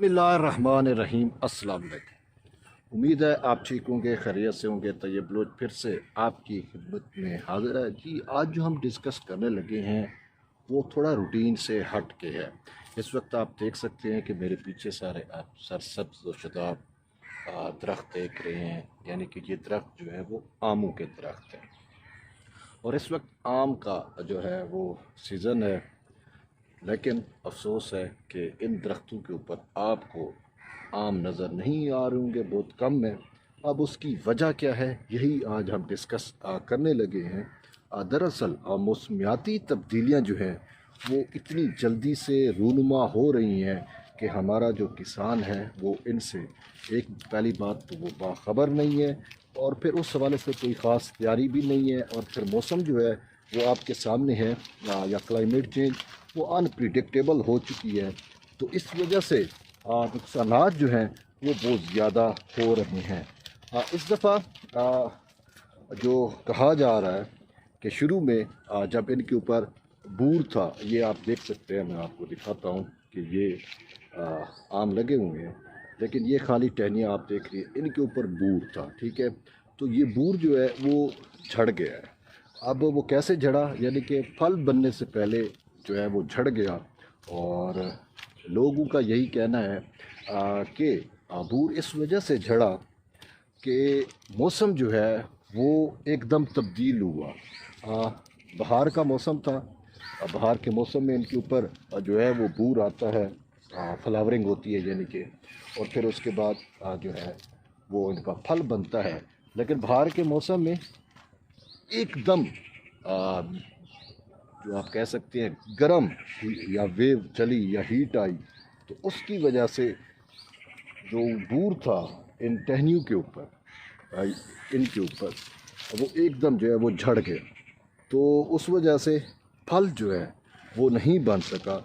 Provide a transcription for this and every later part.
बिस्मिल्लाहिर्रहमानिर्रहीम। अस्सलाम वालेकुम। उम्मीद है आप ठीक होंगे, खैरियत से होंगे। तैयब लोग फिर से आपकी खिदमत में हाजिर है जी। आज जो हम डिस्कस करने लगे हैं वो थोड़ा रूटीन से हट के है। इस वक्त आप देख सकते हैं कि मेरे पीछे सारे आप सरसब्ज़ व शदाब दरख्त देख रहे हैं, यानी कि ये दरख्त जो है वो आमों के दरख्त हैं। और इस वक्त आम का जो है वो सीज़न है, लेकिन अफसोस है कि इन दरख्तों के ऊपर आपको आम नज़र नहीं आ रहे होंगे, बहुत कम है। अब उसकी वजह क्या है, यही आज हम डिस्कस करने लगे हैं। दरअसल मौसमियाती तब्दीलियाँ जो हैं वो इतनी जल्दी से रूनुमा हो रही हैं कि हमारा जो किसान है वो इनसे एक पहली बात तो वो बाखबर नहीं है, और फिर उस हवाले से कोई ख़ास तैयारी भी नहीं है। और फिर मौसम जो है वो आपके सामने है, या क्लाइमेट चेंज वो अनप्रिडिक्टेबल हो चुकी है। तो इस वजह से नुकसानात जो हैं वो बहुत ज़्यादा हो रहे हैं। इस दफ़ा जो कहा जा रहा है कि शुरू में जब इनके ऊपर बूर था, ये आप देख सकते हैं, मैं आपको दिखाता हूँ कि ये आम लगे हुए हैं, लेकिन ये खाली टहनियाँ आप देख रही हैं, इनके ऊपर बूर था। ठीक है, तो ये बूर जो है वो झड़ गया है। अब वो कैसे झड़ा, यानी कि फल बनने से पहले जो है वो झड़ गया। और लोगों का यही कहना है कि बूर इस वजह से झड़ा कि मौसम जो है वो एकदम तब्दील हुआ। बहार का मौसम था, बहार के मौसम में इनके ऊपर जो है वो बूर आता है, फ्लावरिंग होती है यानी कि, और फिर उसके बाद जो है वो इनका फल बनता है। लेकिन बहार के मौसम में एकदम जो आप कह सकते हैं गर्म या वेव चली या हीट आई, तो उसकी वजह से जो बूर था इन टहनियों के ऊपर, इनके ऊपर, वो एकदम जो है वो झड़ गया। तो उस वजह से फल जो है वो नहीं बन सका।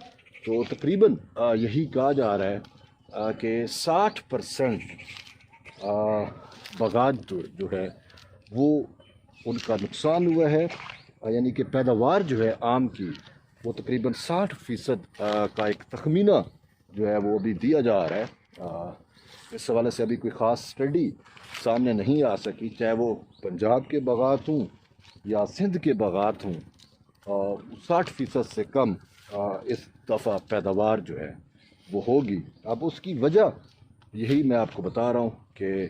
तो तकरीबन यही कहा जा रहा है कि 60% बागात जो है वो उनका नुकसान हुआ है, यानी कि पैदावार जो है आम की वो तकरीबन 60% का एक तखमीना जो है वो अभी दिया जा रहा है। इस हवाले से अभी कोई ख़ास स्टडी सामने नहीं आ सकी, चाहे वो पंजाब के बागात हों या सिंध के बागात हों। 60% से कम इस दफ़ा पैदावार जो है वो होगी। अब उसकी वजह यही मैं आपको बता रहा हूँ कि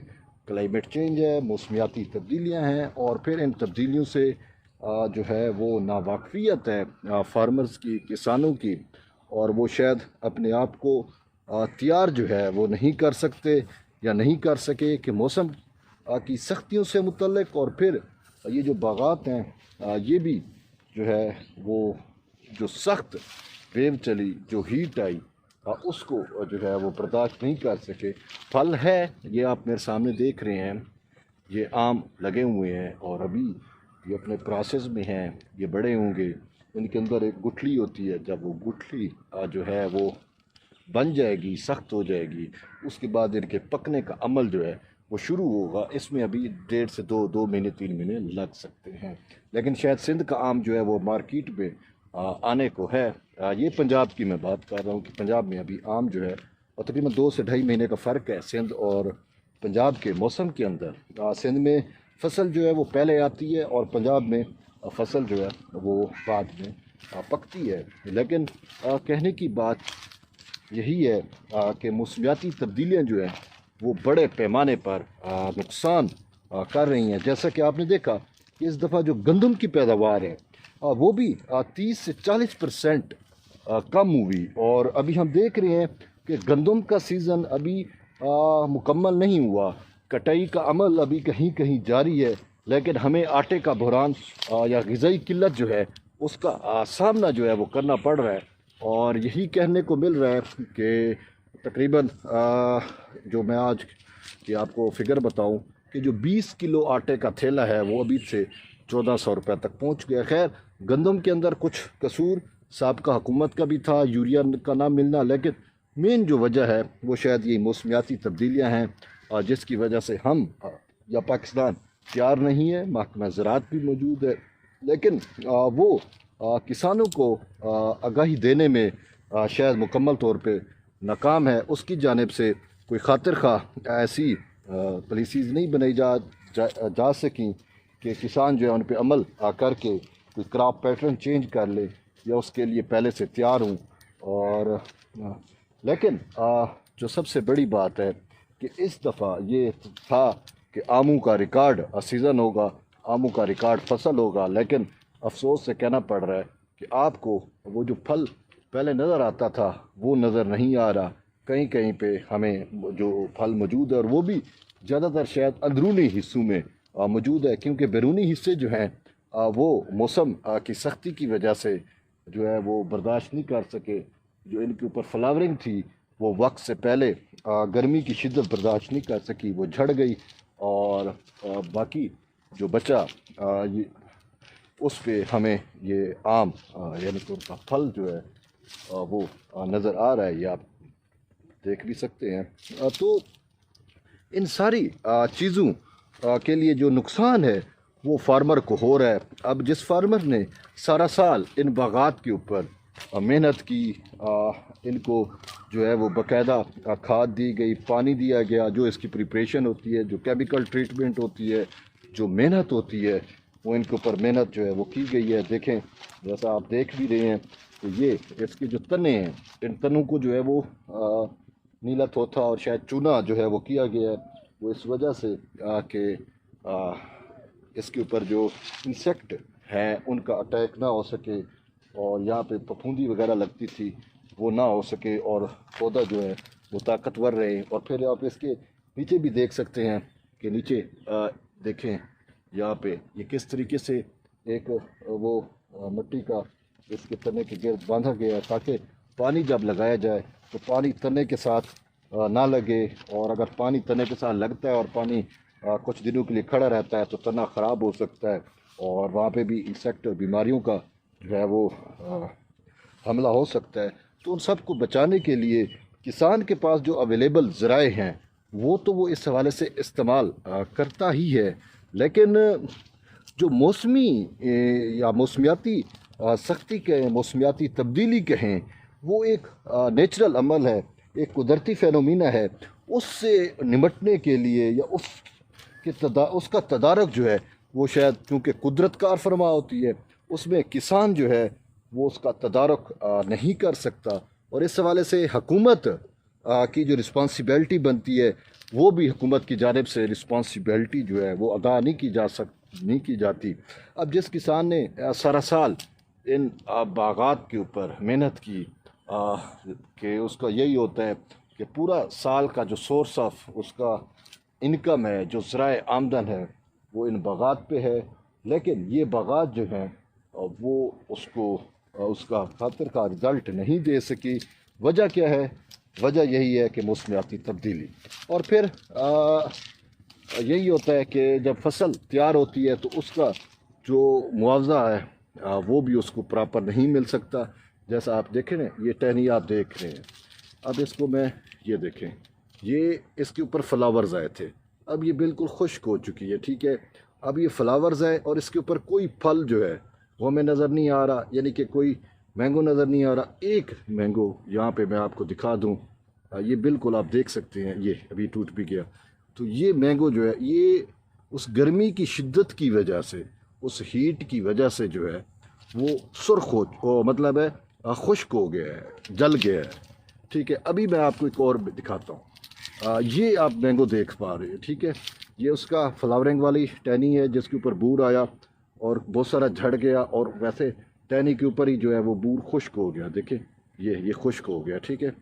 क्लाइमेट चेंज है, मौसमियाती तब्दीलियाँ हैं, और फिर इन तब्दीलियों से जो है वो नावाकफियत है फार्मर्स की, किसानों की, और वो शायद अपने आप को तैयार जो है वो नहीं कर सकते या नहीं कर सके कि मौसम की सख्तियों से मुतल्लिक। और फिर ये जो बागात हैं ये भी जो है वो जो सख्त वेव चली, जो हीट आई, उसको जो है वो बर्दाश्त नहीं कर सके। फल है, ये आप मेरे सामने देख रहे हैं, ये आम लगे हुए हैं और अभी ये अपने प्रोसेस में हैं, ये बड़े होंगे। इनके अंदर एक गुठली होती है, जब वो गुठली जो है वो बन जाएगी, सख्त हो जाएगी, उसके बाद इनके पकने का अमल जो है वो शुरू होगा। इसमें अभी 1.5 से 2 महीने 3 महीने लग सकते हैं, लेकिन शायद सिंध का आम जो है वो मार्केट में आने को है। ये पंजाब की मैं बात कर रहा हूँ कि पंजाब में अभी आम जो है, और तकरीबन 2 से 2.5 महीने का फ़र्क है सिंध और पंजाब के मौसम के अंदर। सिंध में फसल जो है वो पहले आती है और पंजाब में फसल जो है वो बाद में पकती है। लेकिन कहने की बात यही है कि मौसमियाती तब्दीलियाँ जो हैं वो बड़े पैमाने पर नुकसान कर रही हैं। जैसा कि आपने देखा कि इस दफ़ा जो गंदम की पैदावार है वो भी 30 से 40% कम हुई। और अभी हम देख रहे हैं कि गंदम का सीज़न अभी मुकम्मल नहीं हुआ, कटाई का अमल अभी कहीं कहीं जारी है, लेकिन हमें आटे का बहरान या ग़िज़ाई किल्लत जो है उसका सामना जो है वो करना पड़ रहा है। और यही कहने को मिल रहा है कि तकरीबन जो मैं आज की आपको फ़िगर बताऊं कि जो 20 किलो आटे का थैला है वो अभी से 1400 रुपये तक पहुंच गया। खैर, गंदम के अंदर कुछ कसूर साबका हुकूमत का भी था, यूरिया का ना मिलना, लेकिन मेन जो वजह है वो शायद ये मौसमियाती तब्दीलियाँ हैं जिसकी वजह से हम या पाकिस्तान तैयार नहीं है। महकमा ज़राअत भी मौजूद है, लेकिन वो किसानों को आगाही देने में शायद मुकम्मल तौर पे नाकाम है उसकी जानिब से कोई खातिर खा ऐसी पॉलिसीज़ नहीं बनाई जा सकें कि किसान जो है उन पर अमल करके कोई क्रॉप पैटर्न चेंज कर ले या उसके लिए पहले से तैयार हूँ। और लेकिन जो सबसे बड़ी बात है कि इस दफ़ा ये था कि आमू का रिकॉर्ड सीज़न होगा, आमू का रिकॉर्ड फसल होगा, लेकिन अफसोस से कहना पड़ रहा है कि आपको वो जो फल पहले नज़र आता था वो नज़र नहीं आ रहा। कहीं कहीं पे हमें जो फल मौजूद है और वो भी ज़्यादातर शायद अंदरूनी हिस्सों में मौजूद है, क्योंकि बैरूनी हिस्से जो हैं वो मौसम की सख्ती की वजह से जो है वो बर्दाश्त नहीं कर सके। जो इनके ऊपर फ्लावरिंग थी वो वक्त से पहले गर्मी की शिद्दत बर्दाश्त नहीं कर सकी, वो झड़ गई और बाकी जो बचा उस पे हमें ये आम यानी कि उनका फल जो है वो नज़र आ रहा है, ये आप देख भी सकते हैं। तो इन सारी चीज़ों के लिए जो नुकसान है वो फार्मर को हो रहा है। अब जिस फार्मर ने सारा साल इन बागात के ऊपर मेहनत की, इनको जो है वो बाकायदा खाद दी गई, पानी दिया गया, जो इसकी प्रिपरेशन होती है, जो केमिकल ट्रीटमेंट होती है, जो मेहनत होती है, वो इनके ऊपर मेहनत जो है वो की गई है। देखें जैसा आप देख भी रहे हैं तो ये इसके जो तने हैं, इन तनों को जो है वो नीला थोथा और शायद चूना जो है वो किया गया है, वो इस वजह से कि इसके ऊपर जो इंसेक्ट हैं उनका अटैक ना हो सके और यहाँ पे फफूंदी वगैरह लगती थी वो ना हो सके और पौधा जो है वो ताकतवर रहे। और फिर आप इसके नीचे भी देख सकते हैं कि नीचे देखें यहाँ पे ये किस तरीके से एक वो मिट्टी का इसके तने के गिर्द बांधा गया है ताकि पानी जब लगाया जाए तो पानी तने के साथ ना लगे, और अगर पानी तने के साथ लगता है और पानी कुछ दिनों के लिए खड़ा रहता है तो तना ख़राब हो सकता है और वहाँ पे भी इंसेक्ट और बीमारियों का जो है वो हमला हो सकता है। तो उन सब को बचाने के लिए किसान के पास जो अवेलेबल ज़राए हैं वो तो वो इस हवाले से इस्तेमाल करता ही है, लेकिन जो मौसमी या मौसमियाती सख्ती कहें, मौसमियाती तब्दीली कहें, वो एक नेचुरल अमल है, एक कुदरती फेनोमिना है। उससे निमटने के लिए या उसका तदारक जो है वो शायद क्योंकि कुदरत कार फरमा होती है उसमें किसान जो है वो उसका तदारक नहीं कर सकता, और इस हवाले से हुकूमत की जो रिस्पॉन्सिबिलिटी बनती है वो भी हुकूमत की जानिब से रिस्पॉन्सिबिलिटी जो है वो अदा नहीं की जाती। अब जिस किसान ने सारा साल इन बागात के ऊपर मेहनत की कि उसका यही होता है कि पूरा साल का जो सोर्स ऑफ उसका इनकम है, जो ज़राए आमदन है वो इन बागात पे है, लेकिन ये बागात जो हैं वो उसको उसका खातिर का रिज़ल्ट नहीं दे सकी। वजह क्या है? वजह यही है कि मौसमियाती तब्दीली। और फिर यही होता है कि जब फसल तैयार होती है तो उसका जो मुआवजा है वो भी उसको प्रॉपर नहीं मिल सकता। जैसा आप देखें ना, ये टहनी आप देख रहे हैं, अब इसको मैं ये देखें, ये इसके ऊपर फ्लावर्स आए थे, अब ये बिल्कुल खुश्क हो चुकी है, ठीक है। अब ये फ्लावर्स है और इसके ऊपर कोई फल जो है वो हमें नज़र नहीं आ रहा, यानी कि कोई मैंगो नज़र नहीं आ रहा। एक मैंगो यहाँ पे मैं आपको दिखा दूँ, ये बिल्कुल आप देख सकते हैं, ये अभी टूट भी गया। तो ये मैंगो जो है ये उस गर्मी की शिद्दत की वजह से, उस हीट की वजह से जो है वो सुर्ख हो मतलब है खुश्क हो गया है, जल गया है, ठीक है। अभी मैं आपको एक और दिखाता हूँ, ये आप मैंगो देख पा रहे हैं, ठीक है। ये उसका फ्लावरिंग वाली टहनी है जिसके ऊपर बूर आया और बहुत सारा झड़ गया, और वैसे टहनी के ऊपर ही जो है वो बूर खुश्क हो गया, देखें ये खुश्क हो गया, ठीक है।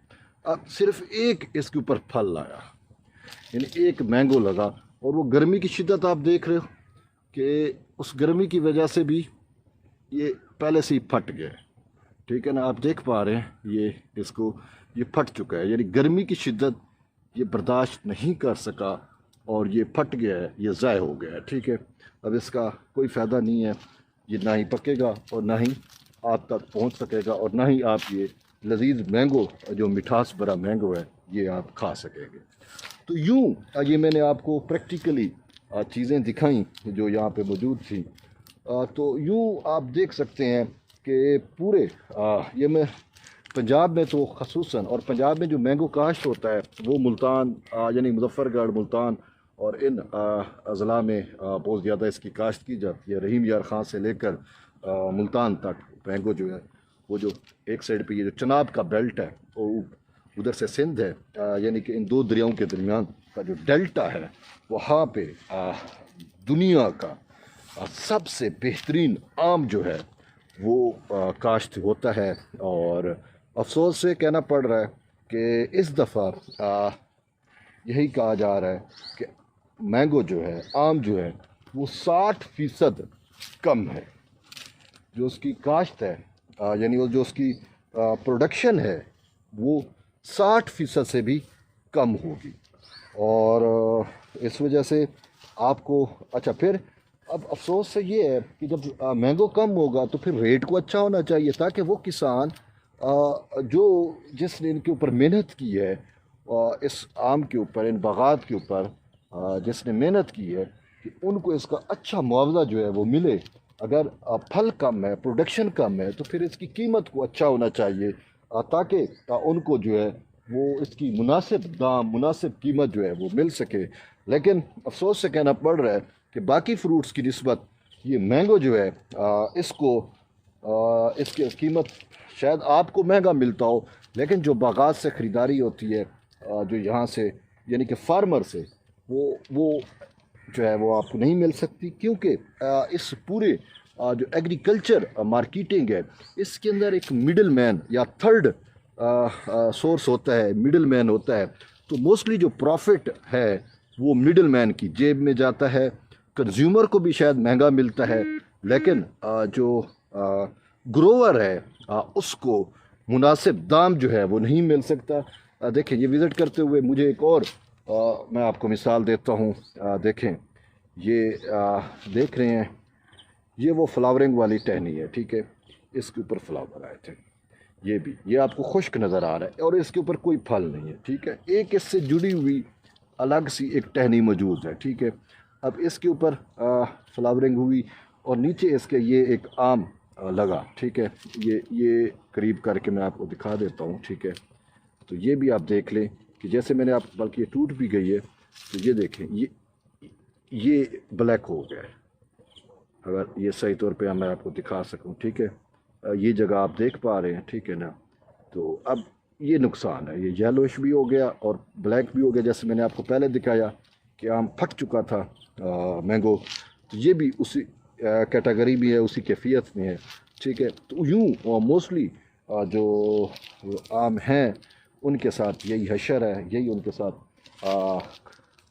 अब सिर्फ एक इसके ऊपर फल आया, यानी एक मैंगो लगा, और वो गर्मी की शिद्दत आप देख रहे हो कि उस गर्मी की वजह से भी ये पहले से ही फट गया, ठीक है ना। आप देख पा रहे हैं ये फट चुका है, यानी गर्मी की शिद्दत ये बर्दाश्त नहीं कर सका और ये फट गया है, ये ज़ाय हो गया है, ठीक है। अब इसका कोई फ़ायदा नहीं है, ये ना ही पकेगा और ना ही आप तक पहुंच सकेगा, और ना ही आप ये लजीज मैंगो जो मिठास भरा मैंगो है ये आप खा सकेंगे। तो यूँ ये मैंने आपको प्रैक्टिकली चीज़ें दिखाई जो यहाँ पे मौजूद थी। तो यूँ आप देख सकते हैं कि पूरे ये मैं पंजाब में तो खसूसन, और पंजाब में जो मैंगो काश्त होता है वो मुल्तान यानी मुजफ्फरगढ़, मुल्तान और इन अज़ला में बहुत ज़्यादा इसकी काश्त की जाती है। रहीम यार ख़ान से लेकर मुल्तान तक मैंगो जो है वो जो एक साइड पे ये जो चनाब का बेल्ट है वो उधर से सिंध है, यानी कि इन दो दरियाओं के दरमियान का जो डेल्टा है वहाँ पे दुनिया का सबसे बेहतरीन आम जो है वो काश्त होता है। और अफसोस से कहना पड़ रहा है कि इस दफ़ा यही कहा जा रहा है कि मैंगो जो है, आम जो है वो 60% कम है। जो उसकी काश्त है यानी वो जो उसकी प्रोडक्शन है वो 60% से भी कम होगी। और इस वजह से आपको अच्छा फिर अब अफसोस से ये है कि जब मैंगो कम होगा तो फिर रेट को अच्छा होना चाहिए ताकि वो किसान जो जिसने इनके ऊपर मेहनत की है, इस आम के ऊपर, इन बागात के ऊपर जिसने मेहनत की है, कि उनको इसका अच्छा मुआवजा जो है वो मिले। अगर फल कम है, प्रोडक्शन कम है, तो फिर इसकी कीमत को अच्छा होना चाहिए ताकि उनको जो है वो इसकी मुनासिब दाम, मुनासिब कीमत जो है वो मिल सके। लेकिन अफसोस से कहना पड़ रहा है कि बाकी फ्रूट्स की निस्बत ये मैंगो जो है इसको इसकी कीमत शायद आपको महंगा मिलता हो, लेकिन जो बागात से ख़रीदारी होती है जो यहाँ से यानी कि फार्मर से वो जो है वो आपको नहीं मिल सकती, क्योंकि इस पूरे जो एग्रीकल्चर मार्केटिंग है इसके अंदर एक मिडल मैन या थर्ड सोर्स होता है, मिडल मैन होता है। तो मोस्टली जो प्रॉफिट है वो मिडल मैन की जेब में जाता है। कंज्यूमर को भी शायद महंगा मिलता है, लेकिन जो ग्रोवर है उसको मुनासिब दाम जो है वो नहीं मिल सकता। देखें, ये विज़िट करते हुए मुझे एक और मैं आपको मिसाल देता हूँ। देखें, ये देख रहे हैं, ये वो फ्लावरिंग वाली टहनी है, ठीक है, इसके ऊपर फ्लावर आए थे। ये आपको खुश्क नज़र आ रहा है और इसके ऊपर कोई फल नहीं है, ठीक है। एक इससे जुड़ी हुई अलग सी एक टहनी मौजूद है, ठीक है। अब इसके ऊपर फ्लावरिंग हुई और नीचे इसके ये एक आम लगा, ठीक है। ये करीब करके मैं आपको दिखा देता हूँ, ठीक है। तो ये भी आप देख लें कि जैसे मैंने आप, बल्कि ये टूट भी गई है, तो ये देखें, ये ब्लैक हो गया है। अगर ये सही तौर पे मैं आपको दिखा सकूं, ठीक है, ये जगह आप देख पा रहे हैं, ठीक है ना। तो अब ये नुकसान है, ये येलोइश भी हो गया और ब्लैक भी हो गया। जैसे मैंने आपको पहले दिखाया कि आम फट चुका था मैंगो, तो ये भी उसी कैटेगरी में है, उसी कैफियत में है, ठीक है। तो यूँ मोस्टली जो आम हैं उनके साथ यही हशर है, यही उनके साथ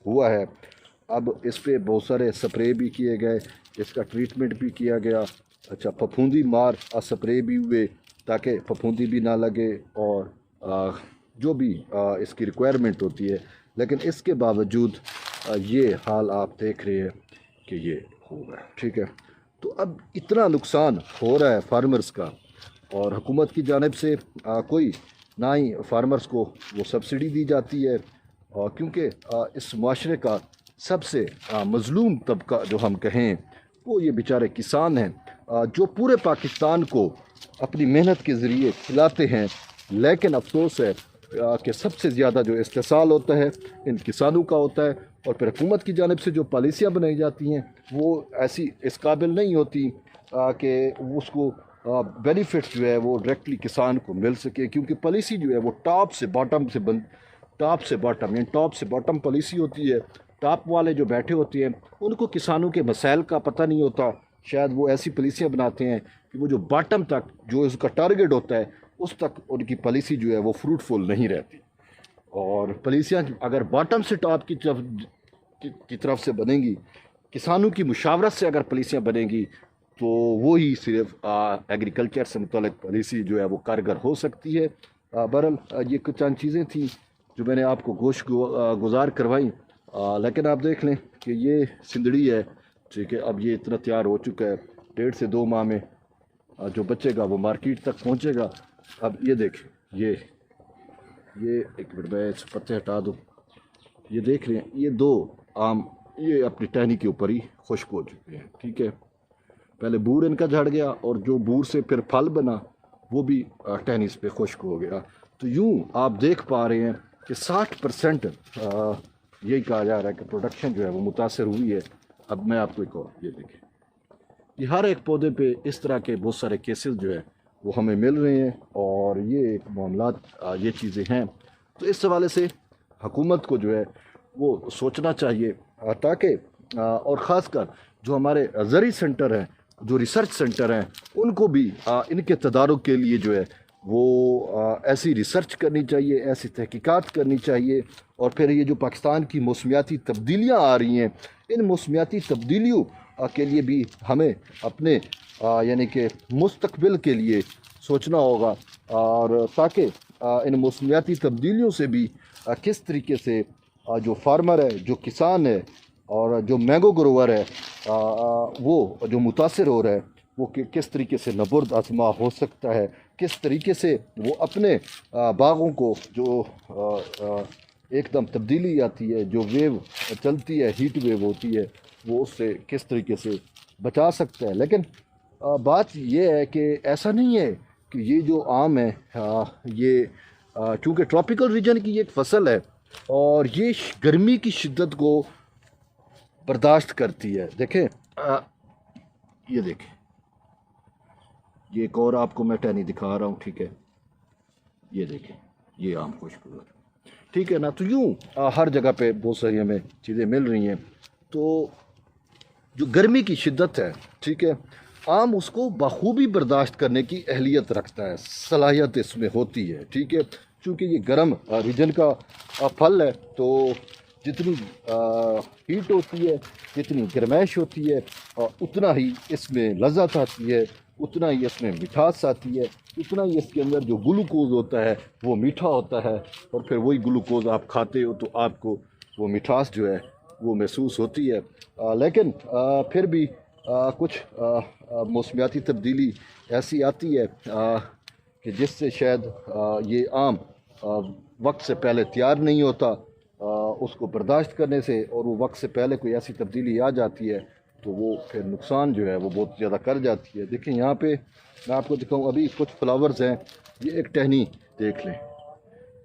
हुआ है। अब इस पे बहुत सारे स्प्रे भी किए गए, इसका ट्रीटमेंट भी किया गया। अच्छा, फफूंदी मार स्प्रे भी हुए ताकि फफूंदी भी ना लगे और जो भी इसकी रिक्वायरमेंट होती है, लेकिन इसके बावजूद ये हाल आप देख रहे हैं कि ये हो गया, ठीक है। तो अब इतना नुकसान हो रहा है फार्मर्स का, और हुकूमत की जानिब से कोई ना ही फार्मर्स को वो सब्सिडी दी जाती है, क्योंकि इस माशरे का सबसे मज़लूम तबका जो हम कहें वो ये बेचारे किसान हैं, जो पूरे पाकिस्तान को अपनी मेहनत के ज़रिए खिलाते हैं। लेकिन अफसोस है कि सबसे ज़्यादा जो इस्तेसाल होता है इन किसानों का होता है, और फिर हुकूमत की जानिब से जो पॉलिसियाँ बनाई जाती हैं वो ऐसी इस काबिल नहीं होती कि उसको बेनिफिट जो है वो डायरेक्टली किसान को मिल सके, क्योंकि पॉलिसी जो है वो टॉप से बॉटम पॉलिसी होती है। टॉप वाले जो बैठे होते हैं उनको किसानों के मसाइल का पता नहीं होता, शायद वो ऐसी पॉलिसियाँ बनाते हैं कि वो जो बॉटम तक जो उसका टारगेट होता है उस तक उनकी पॉलिसी जो है वो फ्रूटफुल नहीं रहती। और पॉलिसियाँ अगर बॉटम से टॉप की तरफ से बनेंगी, किसानों की मुशावरत से अगर पॉलिसियाँ बनेंगी, तो वो ही सिर्फ एग्रीकल्चर से मुतल्लिक़ पॉलिसी जो है वो कारगर हो सकती है। बहरहाल ये कुछ चंद चीज़ें थी जो मैंने आपको गुज़ार करवाई, लेकिन आप देख लें कि ये सिंदड़ी है, ठीक है। अब ये इतना तैयार हो चुका है, 1.5 से 2 माह में जो बचेगा वो मार्केट तक पहुंचेगा। अब ये देखें, ये एक मिनट में इस पत्ते हटा दूँ, ये देख रहे हैं, ये 2 आम ये अपनी टहनी के ऊपर ही खुश्क हो चुके हैं, ठीक है। पहले बूर इनका झड़ गया और जो बूर से फिर फल बना وہ بھی ٹینس پہ خشک ہو گیا. تو یوں آپ دیکھ پا رہے ہیں کہ 60% یہی کہا جا رہا ہے کہ پروڈکشن جو ہے وہ متاثر ہوئی ہے. اب میں آپ کو ایک اور یہ دیکھیں، یہ ہر ایک پودے پہ اس طرح کے بہت سارے کیسز جو ہے وہ ہمیں مل رہے ہیں، اور یہ ایک معاملات یہ چیزیں ہیں. تو اس حوالے سے حکومت کو جو ہے وہ سوچنا چاہیے، تاکہ اور خاص کر جو ہمارے زرعی سینٹر ہیں، جو ریسرچ سینٹر ہیں، ان کو بھی ان کے تدارک کے لیے جو ہے وہ ایسی ریسرچ کرنی چاہیے، ایسی تحقیقات کرنی چاہیے. اور پھر یہ جو پاکستان کی موسمیاتی تبدیلیاں آ رہی ہیں، ان موسمیاتی تبدیلیوں کے لیے بھی ہمیں اپنے یعنی کہ مستقبل کے لیے سوچنا ہوگا، اور تاکہ ان موسمیاتی تبدیلیوں سے بھی کس طریقے سے جو فارمر ہے، جو کسان ہے، اور جو مینگو گروور ہے، وہ جو متاثر ہو رہا ہے، وہ کس طریقے سے نبرد آزما ہو سکتا ہے، کس طریقے سے وہ اپنے باغوں کو جو ایک دم تبدیلی آتی ہے، جو ویو چلتی ہے، ہیٹ ویو ہوتی ہے، وہ اس سے کس طریقے سے بچا سکتا ہے. لیکن بات یہ ہے کہ ایسا نہیں ہے کہ یہ جو آم ہے یہ چونکہ ٹراپیکل ریجن کی ایک فصل ہے، اور یہ گرمی کی شدت کو برداشت کرتی ہے. دیکھیں یہ دیکھیں، یہ ایک اور آپ کو میں ٹہنی دکھا رہا ہوں، ٹھیک ہے، یہ دیکھیں، یہ آم خوشگوار، ٹھیک ہے نا. تو یوں ہر جگہ پہ بہت ساری ہمیں چیزیں مل رہی ہیں. تو جو گرمی کی شدت ہے، ٹھیک ہے، آم اس کو بخوبی برداشت کرنے کی اہلیت رکھتا ہے، صلاحیت اس میں ہوتی ہے، ٹھیک ہے. چونکہ یہ گرم ریجن کا پھل ہے، تو جتنی ہیٹ ہوتی ہے، جتنی گرمائش ہوتی ہے، اتنا ہی اس میں لذت آتی ہے، اتنا ہی اس میں مٹھاس آتی ہے، اتنا ہی اس کے اندر جو گلوکوز ہوتا ہے وہ میٹھا ہوتا ہے، اور پھر وہی گلوکوز آپ کھاتے ہو تو آپ کو وہ مٹھاس جو ہے وہ محسوس ہوتی ہے. لیکن پھر بھی کچھ موسمیاتی تبدیلی ایسی آتی ہے کہ جس سے شاید یہ آم وقت سے پہلے تیار نہیں ہوتا، اس کو برداشت کرنے سے، اور وہ وقت سے پہلے کوئی ایسی تبدیلی آ جاتی ہے تو وہ پھر نقصان جو ہے وہ بہت زیادہ کر جاتی ہے. دیکھیں یہاں پہ میں آپ کو دکھاؤں، ابھی کچھ فلاورز ہیں، یہ ایک ٹہنی دیکھ لیں،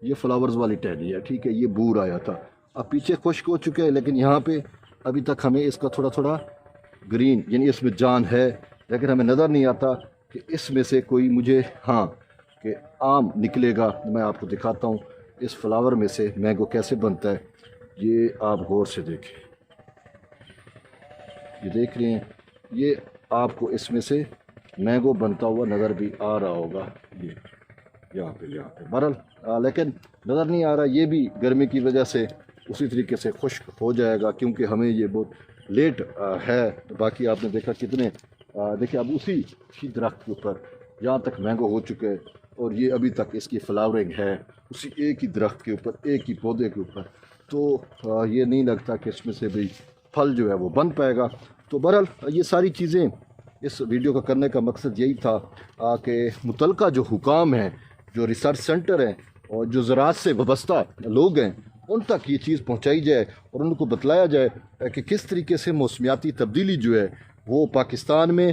یہ فلاورز والی ٹہنی ہے، ٹھیک ہے، یہ بور آیا تھا، اب پیچھے خشک ہو چکے ہیں، لیکن یہاں پہ ابھی تک ہمیں اس کا تھوڑا تھوڑا گرین، یعنی اس میں جان ہے، لیکن ہمیں نظر نہیں آتا کہ اس میں سے کوئی مجھے کہ آم نکلے گا. میں آپ کو دکھاتا ہوں اس فلاور میں سے مینگو کیسے بنتا ہے. یہ آپ غور سے دیکھیں، یہ دیکھ رہے ہیں، یہ آپ کو اس میں سے مینگو بنتا ہوا نظر بھی آ رہا ہوگا، یہ یہاں پہ بہرحال، لیکن نظر نہیں آ رہا. یہ بھی گرمی کی وجہ سے اسی طریقے سے خشک ہو جائے گا، کیونکہ ہمیں یہ بہت لیٹ ہے. باقی آپ نے دیکھا کتنے دیکھیں اب اسی درخت کے اوپر یہاں تک مینگو ہو چکے، اور یہ ابھی تک اس کی فلاورنگ ہے اسی ایک ہی درخت کے اوپر، ایک ہی پودے کے اوپر. تو یہ نہیں لگتا کہ اس میں سے بھی پھل جو ہے وہ بن پائے گا. تو بہرحال یہ ساری چیزیں اس ویڈیو کا کرنے کا مقصد یہی تھا کہ متعلقہ جو حکام ہیں، جو ریسرچ سینٹر ہیں، اور جو زراعت سے وابستہ لوگ ہیں، ان تک یہ چیز پہنچائی جائے، اور ان کو بتلایا جائے کہ کس طریقے سے موسمیاتی تبدیلی جو ہے وہ پاکستان میں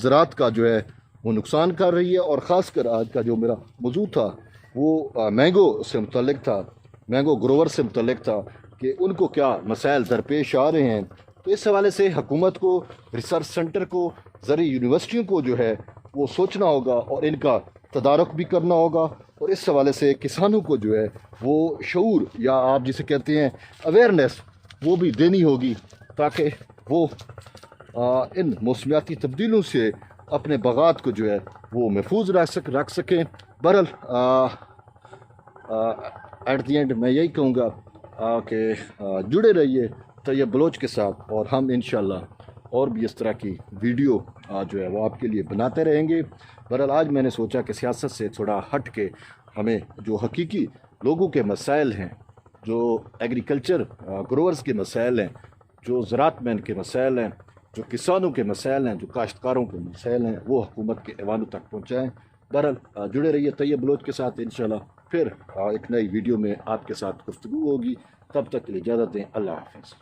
زراعت کا جو ہے وہ نقصان کر رہی ہے. اور خاص کر آج کا جو میرا موضوع تھا وہ مینگو سے متعلق تھا، مینگو گروور سے متعلق تھا، کہ ان کو کیا مسائل درپیش آ رہے ہیں. تو اس حوالے سے حکومت کو، ریسرچ سینٹر کو، زرعی یونیورسٹیوں کو جو ہے وہ سوچنا ہوگا، اور ان کا تدارک بھی کرنا ہوگا. اور اس حوالے سے کسانوں کو جو ہے وہ شعور، یا آپ جسے کہتے ہیں اویئرنیس، وہ بھی دینی ہوگی، تاکہ وہ ان موسمیاتی تبدیلیوں سے اپنے باغات کو جو ہے وہ محفوظ رکھ سکیں. بہرحال ایٹ دی اینڈ میں یہی کہوں گا کہ جڑے رہیے طیب بلوچ کے ساتھ، اور ہم انشاءاللہ اور بھی اس طرح کی ویڈیو جو ہے وہ آپ کے لیے بناتے رہیں گے. بہرحال آج میں نے سوچا کہ سیاست سے تھوڑا ہٹ کے ہمیں جو حقیقی لوگوں کے مسائل ہیں، جو ایگریکلچر گروورز کے مسائل ہیں، جو زراعت مین کے مسائل ہیں، جو کسانوں کے مسائل ہیں، جو کاشتکاروں کے مسائل ہیں، وہ حکومت کے ایوانوں تک پہنچائیں. بہرحال جڑے رہیے طیب بلوچ کے ساتھ، انشاءاللہ پھر ایک نئی ویڈیو میں آپ کے ساتھ گفتگو ہوگی. تب تک کے لیے اجازت دیں، اللہ حافظ.